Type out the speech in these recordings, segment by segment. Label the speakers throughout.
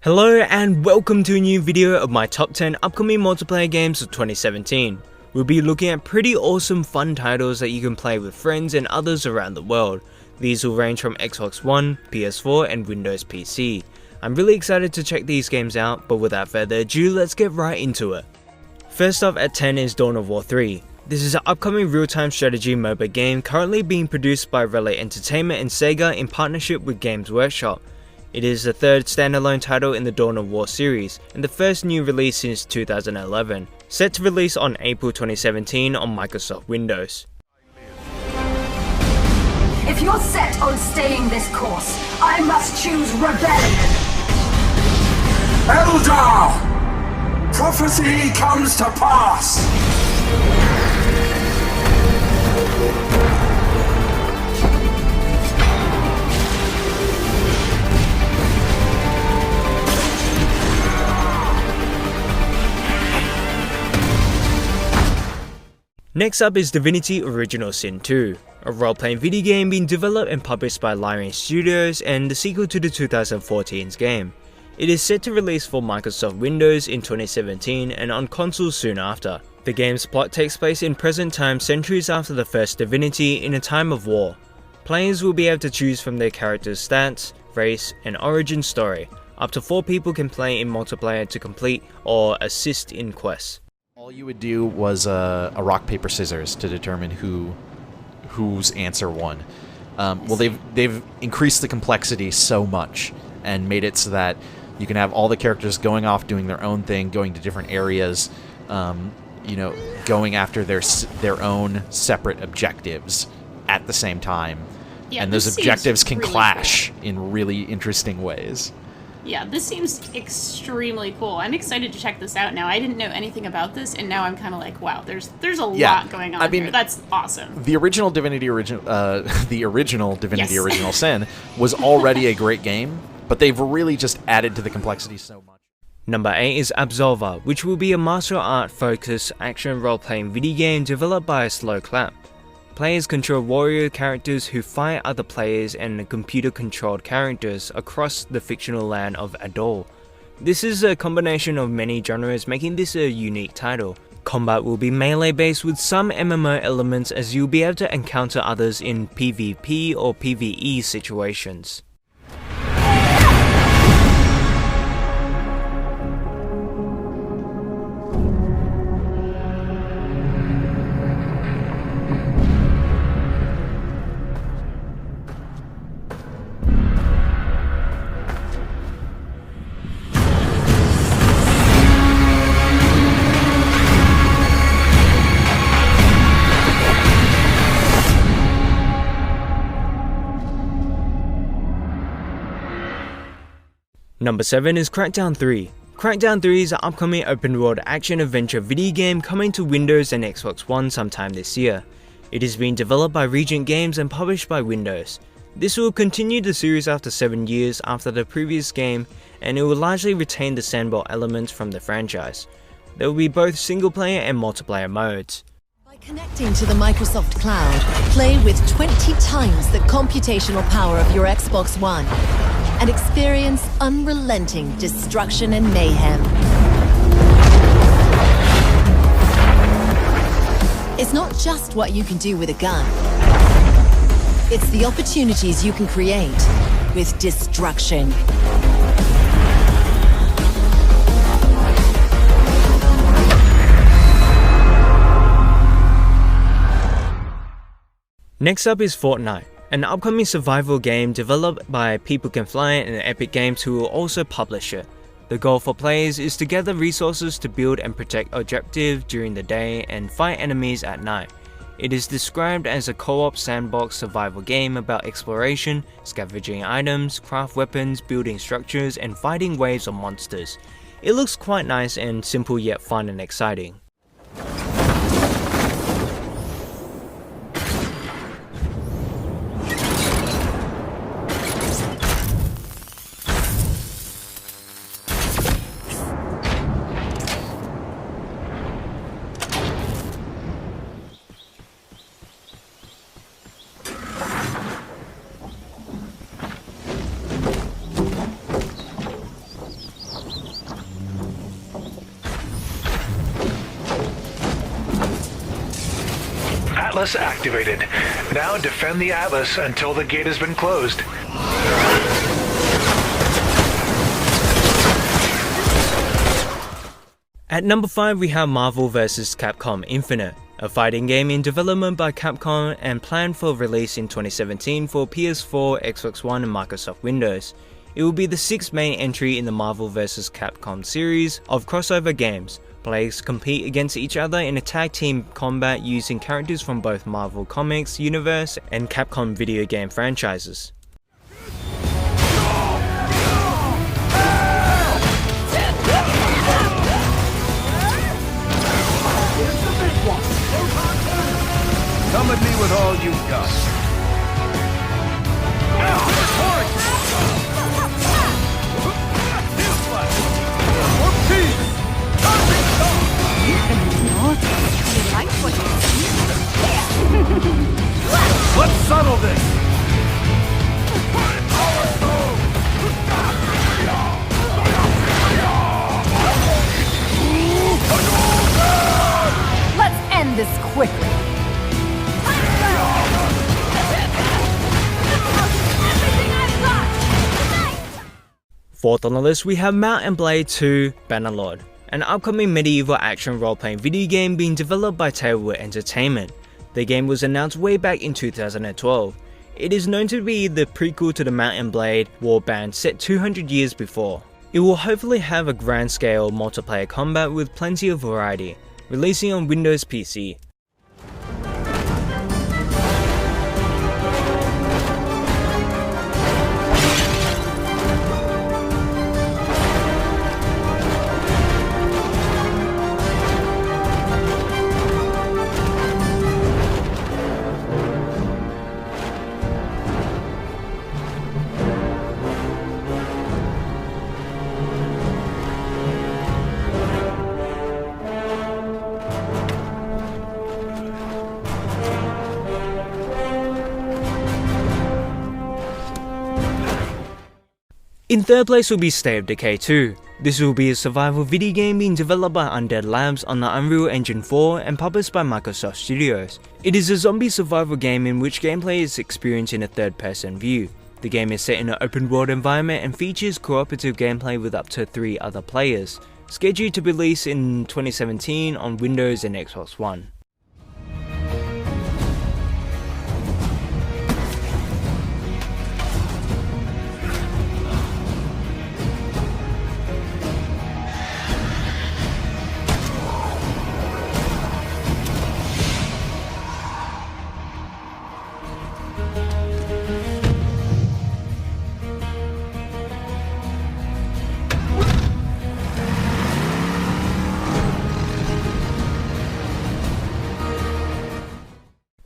Speaker 1: Hello and welcome to a new video of my top 10 upcoming multiplayer games of 2017. We'll be looking at pretty awesome fun titles that you can play with friends and others around the world. These will range from Xbox One, PS4 and Windows PC. I'm really excited to check these games out, but without further ado, let's get right into it. First off at 10 is Dawn of War 3. This is an upcoming real-time strategy MOBA game currently being produced by Relay Entertainment and Sega in partnership with Games Workshop. It is the third standalone title in the Dawn of War series, and the first new release since 2011, set to release on April 2017 on Microsoft Windows.
Speaker 2: If you're set on staying this course, I must choose rebellion.
Speaker 3: Eldar! Prophecy comes to pass!
Speaker 1: Next up is Divinity Original Sin 2, a role-playing video game being developed and published by Larian Studios and the sequel to the 2014's game. It is set to release for Microsoft Windows in 2017 and on consoles soon after. The game's plot takes place in present time centuries after the first Divinity in a time of war. Players will be able to choose from their character's stats, race, and origin story. Up to 4 people can play in multiplayer to complete or assist in quests.
Speaker 4: All you would do was a rock, paper, scissors to determine whose answer won. Well, they've increased the complexity so much and made it so that you can have all the characters going off doing their own thing, going to different areas, going after their own separate objectives at the same time.
Speaker 5: Yeah,
Speaker 4: and those objectives can really clash in really interesting ways.
Speaker 5: Yeah, this seems extremely cool. I'm excited to check this out now. I didn't know anything about this, and now I'm kind of like, wow, there's a lot going on here. That's awesome.
Speaker 4: The original Divinity Original Sin was already a great game, but they've really just added to the complexity so much.
Speaker 1: Number 8 is Absolver, which will be a martial art focused action role-playing video game developed by Slow Clap. Players control warrior characters who fight other players and computer-controlled characters across the fictional land of Adol. This is a combination of many genres, making this a unique title. Combat will be melee-based with some MMO elements, as you'll be able to encounter others in PvP or PvE situations. Number 7 is Crackdown 3. Crackdown 3 is an upcoming open-world action-adventure video game coming to Windows and Xbox One sometime this year. It is being developed by Regent Games and published by Windows. This will continue the series after 7 years after the previous game, and it will largely retain the sandbox elements from the franchise. There will be both single-player and multiplayer modes.
Speaker 6: By connecting to the Microsoft Cloud, play with 20 times the computational power of your Xbox One and experience unrelenting destruction and mayhem. It's not just what you can do with a gun. It's the opportunities you can create with destruction.
Speaker 1: Next up is Fortnite, an upcoming survival game developed by People Can Fly and Epic Games, who will also publish it. The goal for players is to gather resources to build and protect objectives during the day and fight enemies at night. It is described as a co-op sandbox survival game about exploration, scavenging items, craft weapons, building structures, and fighting waves of monsters. It looks quite nice and simple, yet fun and exciting.
Speaker 7: Atlas activated. Now defend the Atlas until the gate has been closed.
Speaker 1: At number 5 we have Marvel vs. Capcom Infinite, a fighting game in development by Capcom and planned for release in 2017 for PS4, Xbox One and Microsoft Windows. It will be the 6th main entry in the Marvel vs. Capcom series of crossover games. Players compete against each other in a tag team combat using characters from both Marvel Comics universe and Capcom video game franchises.
Speaker 3: Come at me with all you've got. Let's settle this!
Speaker 2: Let's end this quickly.
Speaker 1: Fourth on the list we have Mount & Blade 2 Bannerlord, an upcoming medieval action role-playing video game being developed by Telltale Entertainment. The game was announced way back in 2012. It is known to be the prequel to the Mount & Blade warband set 200 years before. It will hopefully have a grand scale multiplayer combat with plenty of variety, releasing on Windows PC. In third place will be State of Decay 2. This will be a survival video game being developed by Undead Labs on the Unreal Engine 4 and published by Microsoft Studios. It is a zombie survival game in which gameplay is experienced in a third-person view. The game is set in an open-world environment and features cooperative gameplay with up to 3 other players. Scheduled to release in 2017 on Windows and Xbox One.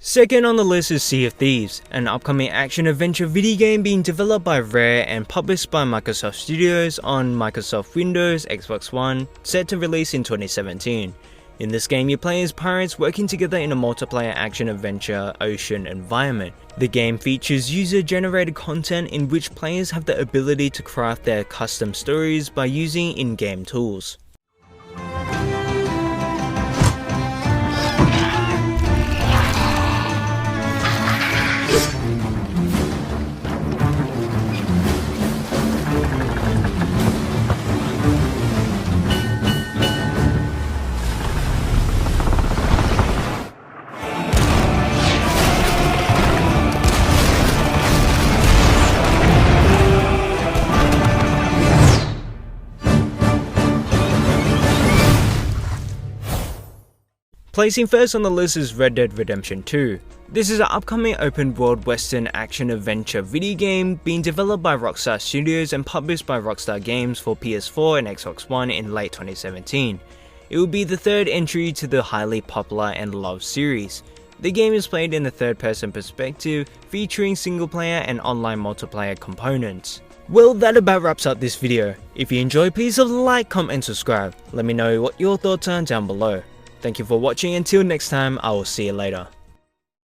Speaker 1: Second on the list is Sea of Thieves, an upcoming action-adventure video game being developed by Rare and published by Microsoft Studios on Microsoft Windows, Xbox One, set to release in 2017. In this game, you play as pirates working together in a multiplayer action-adventure ocean environment. The game features user-generated content in which players have the ability to craft their custom stories by using in-game tools. Placing first on the list is Red Dead Redemption 2. This is an upcoming open-world western action-adventure video game being developed by Rockstar Studios and published by Rockstar Games for PS4 and Xbox One in late 2017. It will be the third entry to the highly popular and loved series. The game is played in a third-person perspective, featuring single-player and online multiplayer components. Well, that about wraps up this video. If you enjoyed, please like, comment and subscribe. Let me know what your thoughts are down below. Thank you for watching. Until next time, I will see you later.